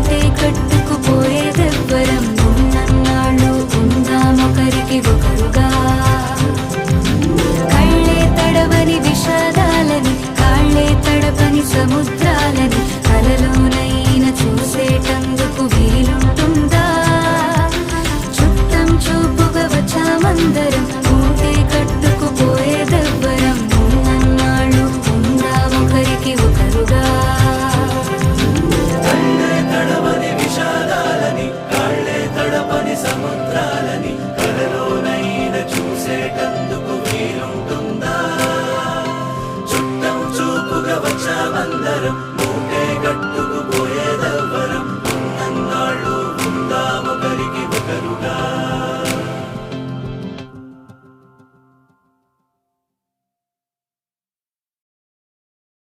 మూటే కట్టుకుపోయేదెవ్వరం ఉన్నన్నాళ్ళు ఉందామొకరికి ఒకరుగా కళ్ళే తడవని విషాదాలని కాళ్ళే తడపని సముద్రాలని కలలోనైనా చూసేటందుకు వీలుంటుందా చుట్టం చూపుగా వచ్చామందరం మూటే కట్టుకుపోయేదెవ్వరం ఉన్నన్నాళ్ళు ఉందామొకరికి ఒకరుగా సముద్రాలని కలలోనైనా చూసేటందుకు వీలుంటుందా చుట్టం చూపుగా వచ్చామందరం